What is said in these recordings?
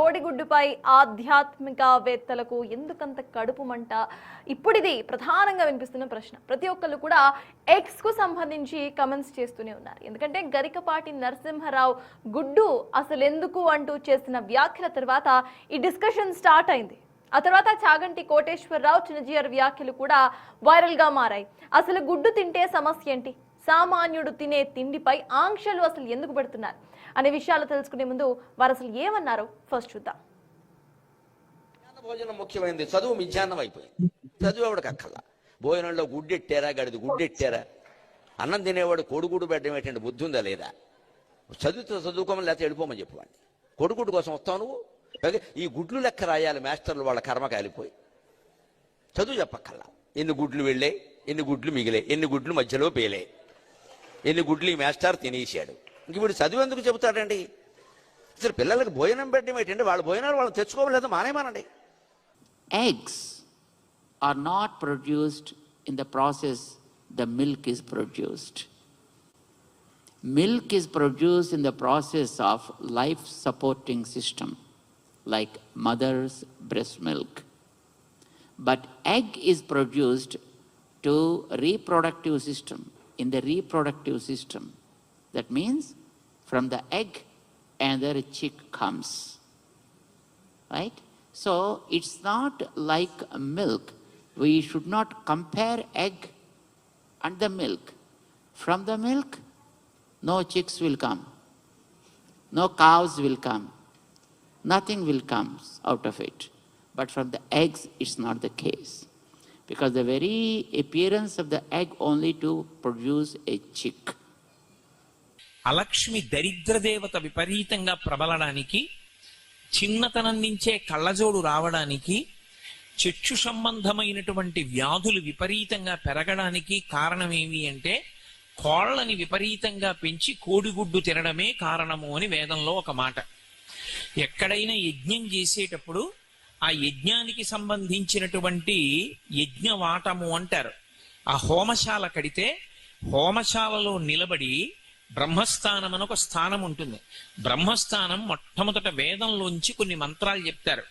కోడిగుడ్డుపై ఆధ్యాత్మికవేత్తలకు ఎందుకంత కడుపు మంట? ఇప్పుడిది ప్రధానంగా వినిపిస్తున్న ప్రశ్న. ప్రతి ఒక్కళ్ళు కూడా ఎగ్స్ కు సంబంధించి కమెంట్స్ చేస్తూనే ఉన్నారు. ఎందుకంటే గరికపాటి నరసింహారావు గుడ్డు అసలు ఎందుకు అంటూ చేసిన వ్యాఖ్యల తర్వాత ఈ డిస్కషన్ స్టార్ట్ అయింది. ఆ తర్వాత చాగంటి కోటేశ్వరరావు చిన్నజీఆర్ వ్యాఖ్యలు కూడా వైరల్ గా మారాయి. అసలు గుడ్డు తింటే సమస్య ఏంటి? సామాన్యుడు తినే తిండిపై ఆంక్షలు అసలు ఎందుకు పెడుతున్నారు అనే విషయాలు తెలుసుకునే ముందు వారు అసలు ఏమన్నారో ఫస్ట్ చూద్దాం. భోజనం ముఖ్యమైనది, చదువు మిథ్యాన్నం అయిపోయింది. చదువు ఎవడికి అక్కల్లా. భోజనంలో గుడ్డెట్టారా, గడిది గుడ్డెట్టారా? అన్నం తినేవాడు కోడిగుడ్డు పెట్టడం ఏంటంటే బుద్ధి ఉందా లేదా? చదువుకోమని లేకపోతే వెళ్ళిపోమని చెప్పండి. కోడిగుడ్డు కోసం వస్తావు నువ్వు. ఈ గుడ్లు లెక్క రాయాలి మాస్టర్లు, వాళ్ళ కర్మ కాలిపోయి. చదువు చెప్పక్కల్లా. ఎన్ని గుడ్లు వెళ్ళాయి, ఎన్ని గుడ్లు మిగిలే, ఎన్ని గుడ్లు మధ్యలో పేలే, ఎన్ని గుడ్లు ఈ మాస్టర్ తినేసాడు. ఇంక వీడు చదువు ఎందుకు చెబుతాడండి? అసలు పిల్లలకు భోజనం పెట్టడం ఏంటంటే వాళ్ళ భోజనాలు వాళ్ళు తెచ్చుకోవలేదు, మానేమానండి. Eggs are not produced in the process the milk is produced. Milk is produced in the process of life supporting system like mother's breast milk. But egg is produced to reproductive system. In the reproductive system, that means from the egg another chick comes, right? So it's not like milk. We should not compare egg and the milk. From the milk, no chicks will come, no cows will come, nothing will come out of it. But from the eggs, it's not the case. Because the very appearance of the egg only to produce a chick. Alakshmi దరిద్ర దేవత విపరీతంగా ప్రబలడానికి, చిన్నతనం నుంచే కళ్ళజోడు రావడానికి, చక్షు సంబంధమైనటువంటి వ్యాధులు విపరీతంగా పెరగడానికి కారణం ఏమి అంటే కోళ్ళని విపరీతంగా పెంచి కోడిగుడ్డు తినడమే కారణము అని వేదంలో ఒక మాట. ఎక్కడైనా యజ్ఞం చేసేటప్పుడు ఆ యజ్ఞానికి సంబంధించినటువంటి యజ్ఞవాటము అంటారు. ఆ హోమశాల కడితే హోమశాలలో నిలబడి బ్రహ్మస్థానం అని ఒక స్థానం ఉంటుంది. బ్రహ్మస్థానం మొట్టమొదట వేదంలోంచి కొన్ని మంత్రాలు చెప్తారు.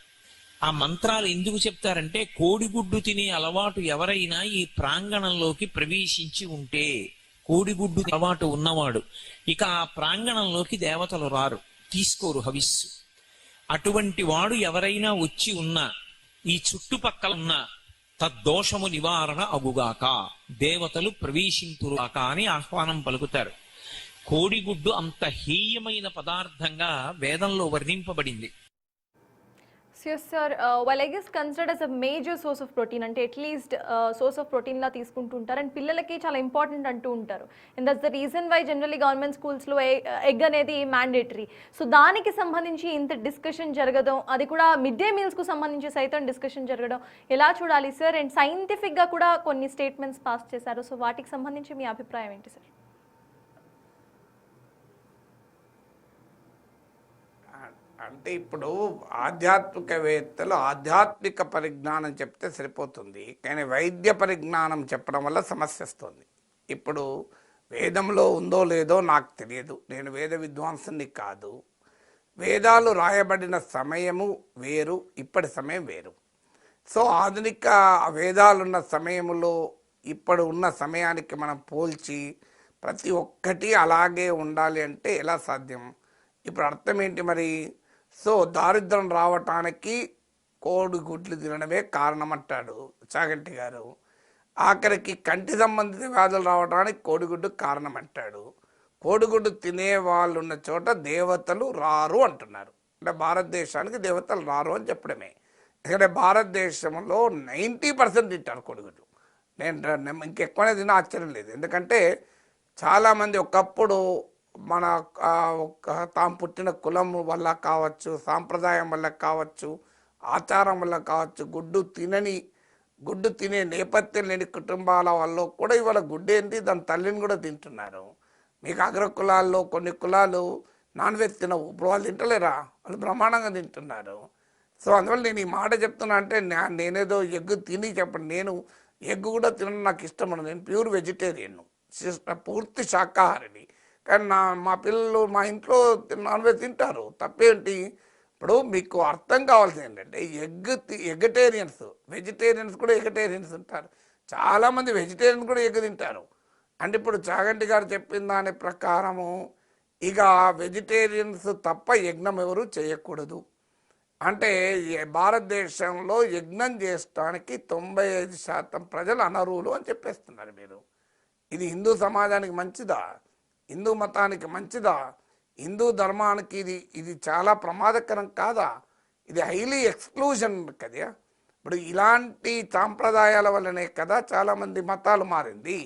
ఆ మంత్రాలు ఎందుకు చెప్తారంటే కోడిగుడ్డు తినే అలవాటు ఎవరైనా ఈ ప్రాంగణంలోకి ప్రవేశించి ఉంటే, కోడిగుడ్డు అలవాటు ఉన్నవాడు ఇక ఆ ప్రాంగణంలోకి దేవతలు రారు, తీసుకోరు హవిస్సు. అటువంటి వాడు ఎవరైనా వచ్చి ఉన్నా ఈ చుట్టుపక్కల ఉన్న తద్దోషము నివారణ అగుగాక, దేవతలు ప్రవేశింతురుగాక అని ఆహ్వానం పలుకుతారు. కోడిగుడ్డు అంత హేయమైన పదార్థంగా వేదంలో వర్ణింపబడింది. Yes, sir. While egg is considered as a major source of protein, అంటే అట్లీస్ట్ సోర్స్ ఆఫ్ ప్రోటీన్ లా తీసుకుంటూ ఉంటారు అండ్ పిల్లలకి చాలా ఇంపార్టెంట్ అంటూ ఉంటారు. And that's the reason why generally government స్కూల్స్లో ఎగ్ అనేది మ్యాండేటరీ. సో దానికి సంబంధించి ఇంత డిస్కషన్ జరగడం, అది కూడా మిడ్ డే మీల్స్కు సంబంధించి సైతం డిస్కషన్ జరగడం ఎలా చూడాలి సార్? అండ్ సైంటిఫిక్గా కూడా కొన్ని స్టేట్మెంట్స్ పాస్ చేశారు. సో వాటికి సంబంధించి మీ అభిప్రాయం ఏంటి సార్? అంటే ఇప్పుడు ఆధ్యాత్మికవేత్తలు ఆధ్యాత్మిక పరిజ్ఞానం చెప్తే సరిపోతుంది, కానీ వైద్య పరిజ్ఞానం చెప్పడం వల్ల సమస్య వస్తుంది. ఇప్పుడు వేదంలో ఉందో లేదో నాకు తెలియదు, నేను వేద విద్వాంసుని కాదు. వేదాలు రాయబడిన సమయము వేరు, ఇప్పటి సమయం వేరు. సో ఆధునిక వేదాలున్న సమయంలో ఇప్పుడు ఉన్న సమయానికి మనం పోల్చి ప్రతి ఒక్కటి అలాగే ఉండాలి అంటే ఎలా సాధ్యం? ఇప్పుడు అర్థం ఏంటి మరి? సో దారిద్రం రావటానికి కోడిగుడ్లు తినడమే కారణం అంటాడు చాగంటి గారు. ఆఖరికి కంటి సంబంధిత వ్యాధులు రావడానికి కోడిగుడ్డు కారణం అంటాడు. కోడిగుడ్డు తినే వాళ్ళు ఉన్న చోట దేవతలు రారు అంటున్నారు. అంటే భారతదేశానికి దేవతలు రారు అని చెప్పడమే. ఎందుకంటే భారతదేశంలో 90% తింటారు కోడిగుడ్డు. నేను ఇంకెక్కువనే తిన ఆశ్చర్యం లేదు. ఎందుకంటే చాలామంది ఒకప్పుడు మన తాము పుట్టిన కులం వల్ల కావచ్చు, సాంప్రదాయం వల్ల కావచ్చు, ఆచారం వల్ల కావచ్చు, గుడ్డు తినే నేపథ్యం లేని కుటుంబాల వల్ల కూడా ఇవాళ గుడ్డు ఏంటి, దాని తల్లిని కూడా తింటున్నారు. మీకు అగ్ర కులాల్లో కొన్ని కులాలు నాన్ వెజ్ తినవు, ఇప్పుడు వాళ్ళు తింటలేరా? వాళ్ళు బ్రహ్మాండంగా తింటున్నారు. సో అందువల్ల నేను ఈ మాట చెప్తున్నా అంటే నేనేదో ఎగ్గు తిని చెప్పండి. నేను ఎగ్గు కూడా తినడం నాకు ఇష్టం ఉండదు. నేను ప్యూర్ వెజిటేరియన్, పూర్తి శాకాహారిని. కానీ మా పిల్లలు మా ఇంట్లో నాన్ వెజ్ తింటారు, తప్పేంటి? ఇప్పుడు మీకు అర్థం కావాల్సింది ఏంటంటే ఎగటేరియన్స్, వెజిటేరియన్స్ కూడా ఎగటేరియన్స్ ఉంటారు. చాలామంది వెజిటేరియన్ కూడా ఎగ్ తింటారు. అంటే ఇప్పుడు చాగంటి గారు చెప్పిన దాని ప్రకారము ఇక వెజిటేరియన్స్ తప్ప యజ్ఞం ఎవరు చేయకూడదు. అంటే భారతదేశంలో యజ్ఞం చేయడానికి 95% ప్రజలు అనర్హులు అని చెప్పేస్తున్నారు మీరు. ఇది హిందూ సమాజానికి మంచిదా? హిందూ మతానికి మంచిదా? హిందూ ధర్మానికి ఇది చాలా ప్రమాదకరం కాదా? ఇది హైలీ ఎక్స్క్లూజన్ కదా. ఇప్పుడు ఇలాంటి సాంప్రదాయాల వల్లనే కదా చాలామంది మతాలు మారింది.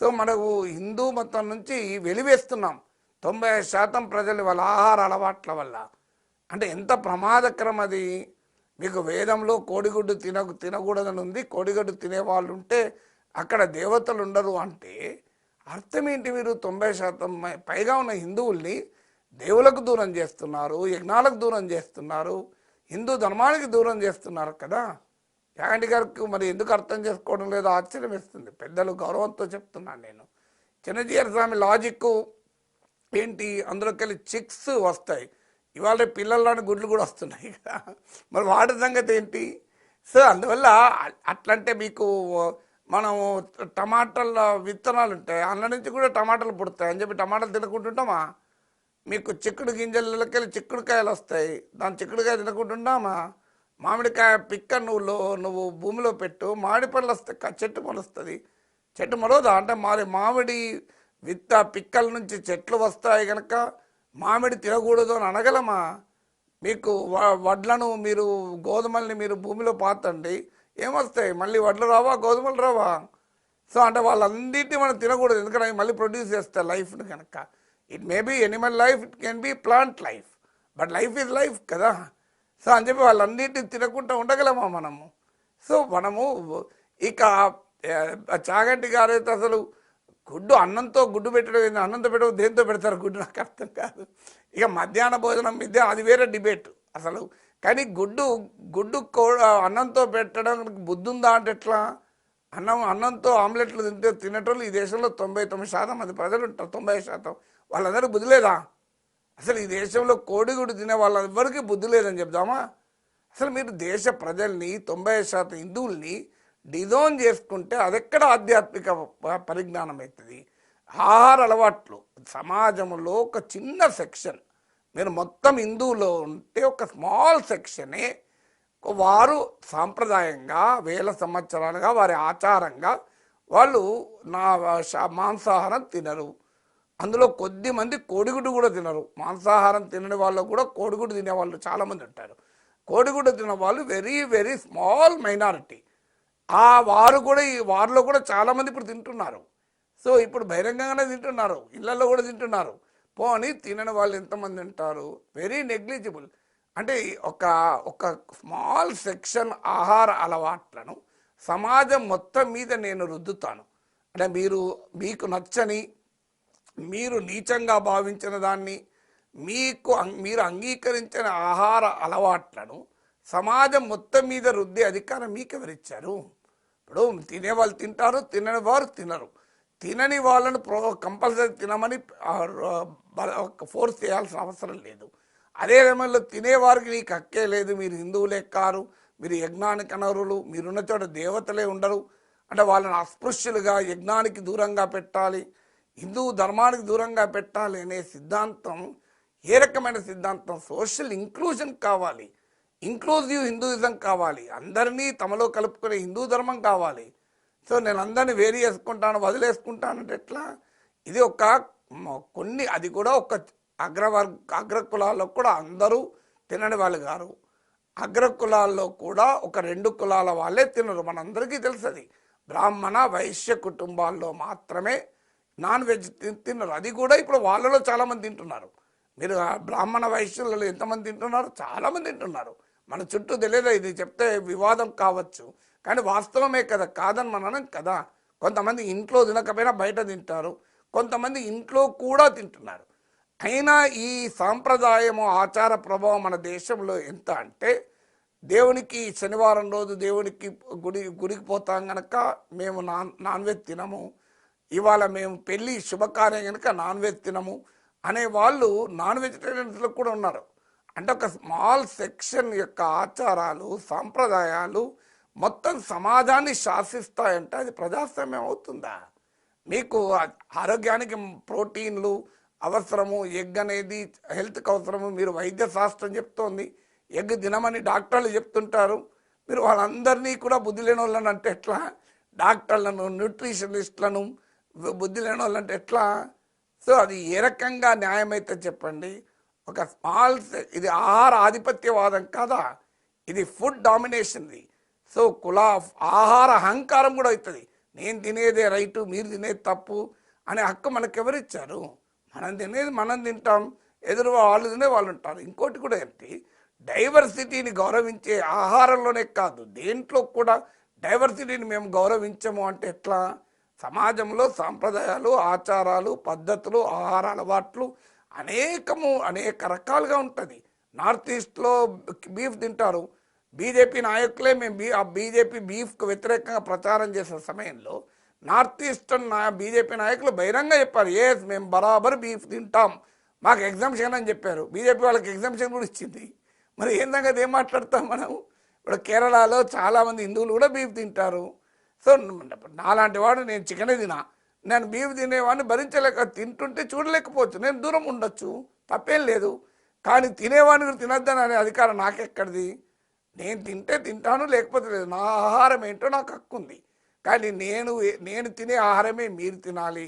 సో మనకు హిందూ మతం నుంచి వెలివేస్తున్నాం 90% ప్రజలు వాళ్ళ ఆహార అలవాట్ల వల్ల. అంటే ఎంత ప్రమాదకరం అది. మీకు వేదంలో కోడిగుడ్డు తినకూడదని ఉంది. కోడిగుడ్డు తినేవాళ్ళు ఉంటే అక్కడ దేవతలు ఉండరు అంటే అర్థం ఏంటి? మీరు 90% పైగా ఉన్న హిందువుల్ని దేవులకు దూరం చేస్తున్నారు, యజ్ఞాలకు దూరం చేస్తున్నారు, హిందూ ధర్మానికి దూరం చేస్తున్నారు కదా. యాగంటి గారికి మరి ఎందుకు అర్థం చేసుకోవడం లేదో ఆశ్చర్యం వేస్తుంది. పెద్దలు గౌరవంతో చెప్తున్నాను నేను. చిన్నజీయర్ స్వామి లాజిక్ ఏంటి? అందులోకి వెళ్ళి చిక్స్ వస్తాయి, ఇవాళ పిల్లల్లోని గుడ్లు కూడా వస్తున్నాయి కదా. మరి వాటి సంగతి ఏంటి? సో అందువల్ల అట్లంటే మీకు మనము టమాటాల విత్తనాలు ఉంటాయి, అందులో నుంచి కూడా టమాటాలు పుడతాయి అని చెప్పి టమాటాలు తినకుంటుంటామా? మీకు చిక్కుడు గింజలకెళ్ళి చిక్కుడుకాయలు వస్తాయి, దాని చిక్కుడుకాయ తినకుంటున్నామా? మామిడికాయ పిక్క నువ్వు భూమిలో పెట్టు, మామిడి పళ్ళు వస్తాయి, చెట్టు మొలుస్తుంది. చెట్టు మొలవదా? అంటే మామిడి పిక్కల నుంచి చెట్లు వస్తాయి కనుక మామిడి తినకూడదు అని అనగలమా? మీకు వడ్లను మీరు గోధుమల్ని మీరు భూమిలో పాతండి, ఏమొస్తాయి? మళ్ళీ వడ్లు రావా, గోధుమలు రావా? సో అంటే వాళ్ళందరినీ మనం తినకూడదు, ఎందుకంటే అవి మళ్ళీ ప్రొడ్యూస్ చేస్తాయి లైఫ్ని కనుక. It may be animal life, it can be plant life, but life is life కదా. సో అని చెప్పి వాళ్ళన్నిటిని తినకుండా ఉండగలమా మనము? సో మనము ఇక చాగంటి గారైతే అసలు అన్నంతో గుడ్డు పెట్టడం ఏంది? అన్నంతో పెట్టడం దేంతో పెడతారు గుడ్డు? నాకు అర్థం కాదు. ఇక మధ్యాహ్న భోజనం అది వేరే డిబేట్ అసలు. కానీ గుడ్డు అన్నంతో పెట్టడం బుద్ధి ఉందా అంటే ఎట్లా? అన్నంతో ఆమ్లెట్లు తినేటోళ్ళు ఈ దేశంలో 99% మంది ప్రజలు ఉంటారు. 90% వాళ్ళందరికీ బుద్ధి లేదా? అసలు ఈ దేశంలో కోడిగుడ్డు తినే వాళ్ళెవ్వరికీ బుద్ధి లేదని చెప్దామా? అసలు మీరు దేశ ప్రజల్ని 90% హిందువుల్ని డిజోన్ చేసుకుంటే అదెక్కడ ఆధ్యాత్మిక పరిజ్ఞానం అవుతుంది? ఆహార అలవాట్లు సమాజంలో ఒక చిన్న సెక్షన్, మీరు మొత్తం హిందువులో ఉంటే ఒక స్మాల్ సెక్షనే వారు సాంప్రదాయంగా వేల సంవత్సరాలుగా వారి ఆచారంగా వాళ్ళు మాంసాహారం తినరు. అందులో కొద్దిమంది కోడిగుడ్డు కూడా తినరు. మాంసాహారం తినని వాళ్ళు కూడా కోడిగుడ్డు తినేవాళ్ళు చాలామంది ఉంటారు. కోడిగుడ్డు తినే వాళ్ళు వెరీ వెరీ స్మాల్ మైనారిటీ. వారిలో కూడా చాలామంది ఇప్పుడు తింటున్నారు. సో ఇప్పుడు బహిరంగంగానే తింటున్నారు, ఇళ్లలో కూడా తింటున్నారు. పోనీ తినని వాళ్ళు ఎంతమంది ఉంటారు? Very negligible. అంటే ఒక స్మాల్ సెక్షన్ ఆహార అలవాట్లను సమాజం మొత్తం మీద నేను రుద్దుతాను. అంటే మీకు నచ్చని, మీరు నీచంగా భావించిన దాన్ని, మీరు అంగీకరించిన ఆహార అలవాట్లను సమాజం మొత్తం మీద రుద్దే అధికారం మీకు ఎవరిచ్చారు? ఇప్పుడు తినేవాళ్ళు తింటారు, తినని వారు తినరు. తినని వాళ్ళను కంపల్సరీ తినమని ఫోర్స్ చేయాల్సిన అవసరం లేదు. అదే సమయంలో తినేవారికి నీకు హక్కే లేదు, మీరు హిందువులే కారు, మీరు యజ్ఞానికి అనర్హులు, మీరున్న చోట దేవతలే ఉండరు అంటే వాళ్ళని అస్పృశ్యులుగా యజ్ఞానికి దూరంగా పెట్టాలి, హిందూ ధర్మానికి దూరంగా పెట్టాలి అనే సిద్ధాంతం ఏ రకమైన సిద్ధాంతం? సోషల్ ఇంక్లూజన్ కావాలి, ఇంక్లూజివ్ హిందూయిజం కావాలి, అందరినీ తమలో కలుపుకునే హిందూ ధర్మం కావాలి. సో నేను అందరినీ వేరు చేసుకుంటాను, వదిలేసుకుంటానంటే ఎట్లా? ఇది కొన్ని అది కూడా ఒక అగ్ర కులాల్లో కూడా అందరూ తినని వాళ్ళు గారు, అగ్ర కులాల్లో కూడా ఒక 2 కులాల వాళ్ళే తినరు. మనందరికీ తెలుసది. బ్రాహ్మణ వైశ్య కుటుంబాల్లో మాత్రమే నాన్ వెజ్ తినరు. అది కూడా ఇప్పుడు వాళ్ళలో చాలామంది తింటున్నారు. మీరు బ్రాహ్మణ వైశ్యులలో ఎంతమంది తింటున్నారు? చాలామంది తింటున్నారు. మన చుట్టూ తెలియదు, ఇది చెప్తే వివాదం కావచ్చు, కానీ వాస్తవమే కదా, కాదని మనం కదా. కొంతమంది ఇంట్లో తినకపోయినా బయట తింటారు, కొంతమంది ఇంట్లో కూడా తింటున్నారు. అయినా ఈ సాంప్రదాయము ఆచార ప్రభావం మన దేశంలో ఎంత అంటే, దేవునికి శనివారం రోజు దేవునికి గుడికి పోతాం కనుక మేము నాన్ వెజ్ తినము, ఇవాళ మేము పెళ్ళి శుభకార్యం కనుక నాన్ వెజ్ తినము అనే వాళ్ళు నాన్ వెజిటేరియన్స్లో కూడా ఉన్నారు. అంటే ఒక స్మాల్ సెక్షన్ యొక్క ఆచారాలు సాంప్రదాయాలు మొత్తం సమాజాన్ని శాసిస్తాయంటే అది ప్రజాస్వామ్యం అవుతుందా? మీకు ఆరోగ్యానికి ప్రోటీన్లు అవసరము, ఎగ్ అనేది హెల్త్కి అవసరము, మీరు వైద్య శాస్త్రం చెప్తోంది ఎగ్ తినమని డాక్టర్లు చెప్తుంటారు. మీరు వాళ్ళందరినీ కూడా బుద్ధి లేని వాళ్ళని అంటే ఎట్లా? డాక్టర్లను, న్యూట్రిషనిస్టులను బుద్ధి లేని వాళ్ళంటే ఎట్లా? సో అది ఏ రకంగా న్యాయమైతే చెప్పండి. ఒక ఇది ఆహార ఆధిపత్యవాదం కాదా, ఇది ఫుడ్ డామినేషన్ది. సో ఆహార అహంకారం కూడా అవుతుంది. నేను తినేదే రైటు, మీరు తినేది తప్పు అనే హక్కు మనకు ఎవరిచ్చారు? మనం తినేది మనం తింటాం, ఎదురు వాళ్ళు తినే వాళ్ళు ఉంటారు. ఇంకోటి కూడా ఏంటి, డైవర్సిటీని గౌరవించే ఆహారంలోనే కాదు దేంట్లో కూడా డైవర్సిటీని మేము గౌరవించము అంటే ఎట్లా? సమాజంలో సాంప్రదాయాలు, ఆచారాలు, పద్ధతులు, ఆహార అలవాట్లు అనేక రకాలుగా ఉంటుంది. నార్త్ ఈస్ట్లో బీఫ్ తింటారు. బీజేపీ నాయకులే మేము బీజేపీ బీఫ్కు వ్యతిరేకంగా ప్రచారం చేసిన సమయంలో నార్త్ ఈస్టర్న్ బీజేపీ నాయకులు బహిరంగ చెప్పారు, ఎస్ మేము బరాబర్ బీఫ్ తింటాం, మాకు ఎగ్జామ్షన్ అని చెప్పారు. బీజేపీ వాళ్ళకి ఎగ్జామ్షన్ కూడా ఇచ్చింది. మరి ఏం సంగతి ఏం మాట్లాడతాం మనం? ఇప్పుడు కేరళలో చాలామంది హిందువులు కూడా బీఫ్ తింటారు. సో నాలాంటి వాడు నేను చికెనే తినా, నేను బీఫ్ తినేవాడిని భరించలేక తింటుంటే చూడలేకపోవచ్చు, నేను దూరం ఉండొచ్చు, తప్పేం లేదు. కానీ తినేవాడిని కూడా తినొద్దని అనే అధికారం నాకెక్కడిది? నేను తింటే తింటాను, లేకపోతే లేదు. నా ఆహారం ఏంటో నాకు హక్కు ఉంది. కానీ నేను తినే ఆహారమే మీరు తినాలి.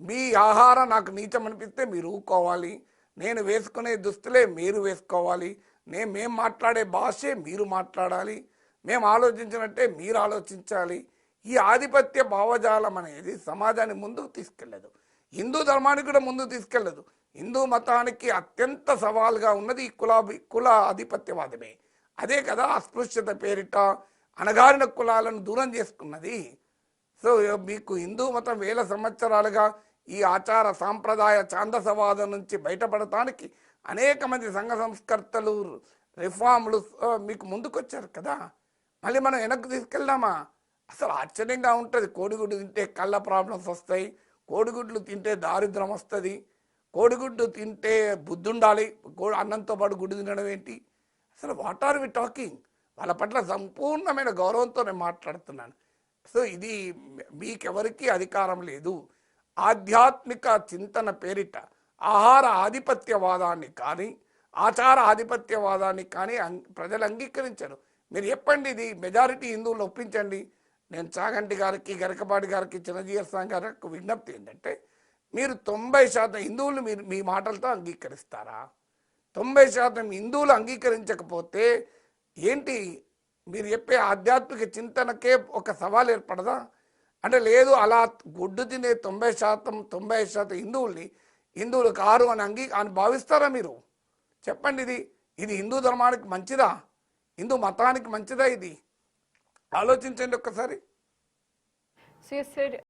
మీ ఆహారం నాకు నీచం అనిపిస్తే మీరు ఊరుకోవాలి. నేను వేసుకునే దుస్తులే మీరు వేసుకోవాలి. మేము మాట్లాడే భాషే మీరు మాట్లాడాలి. మేము ఆలోచించినట్టే మీరు ఆలోచించాలి. ఈ ఆధిపత్య భావజాలం అనేది సమాజాన్ని ముందుకు తీసుకెళ్ళదు. హిందూ ధర్మానికి కూడా ముందుకు తీసుకెళ్ళదు. హిందూ మతానికి అత్యంత సవాల్గా ఉన్నది ఈ కుల ఆధిపత్యవాదమే. అదే కదా అస్పృశ్యత పేరిట అణగారిన కులాలను దూరం చేసుకున్నది. సో మీకు హిందూ మతం వేల సంవత్సరాలుగా ఈ ఆచార సాంప్రదాయ ఛాందసవాదం నుంచి బయటపడటానికి అనేక మంది సంఘ సంస్కర్తలు, రిఫార్మ్లు మీకు ముందుకొచ్చారు కదా. మళ్ళీ మనం వెనక్కి తీసుకెళ్దామా? అసలు ఆశ్చర్యంగా ఉంటుంది. కోడిగుడ్డు తింటే కళ్ళ ప్రాబ్లమ్స్ వస్తాయి, కోడిగుడ్లు తింటే దారిద్రం వస్తుంది, కోడిగుడ్డు తింటే బుద్ధి ఉండాలి, అన్నంతో పాటు గుడ్డు తినడం ఏంటి? అసలు వాట్ ఆర్ వి టాకింగ్? వాళ్ళ పట్ల సంపూర్ణమైన గౌరవంతో నేను మాట్లాడుతున్నాను. సో ఇది మీకెవరికి అధికారం లేదు. ఆధ్యాత్మిక చింతన పేరిట ఆహార ఆధిపత్యవాదాన్ని కానీ ఆచార ఆధిపత్యవాదాన్ని కానీ ప్రజలు అంగీకరించరు. మీరు చెప్పండి, ఇది మెజారిటీ హిందువులు ఒప్పించండి. నేను చాగంటి గారికి, గరికపాటి గారికి, చిరంజీవి స్వామి గారికి విజ్ఞప్తి ఏంటంటే, మీరు 90% హిందువులు మీ మాటలతో అంగీకరిస్తారా? 90% హిందువులు అంగీకరించకపోతే ఏంటి? మీరు చెప్పే ఆధ్యాత్మిక చింతనకే ఒక సవాల్ ఏర్పడదా? అంటే లేదు, అలా గుడ్డు తినే 90% హిందువులు కారు అని భావిస్తారా మీరు? చెప్పండి, ఇది హిందూ ధర్మానికి మంచిదా? హిందూ మతానికి మంచిదా? ఇది ఆలోచించండి ఒక్కసారి. So you said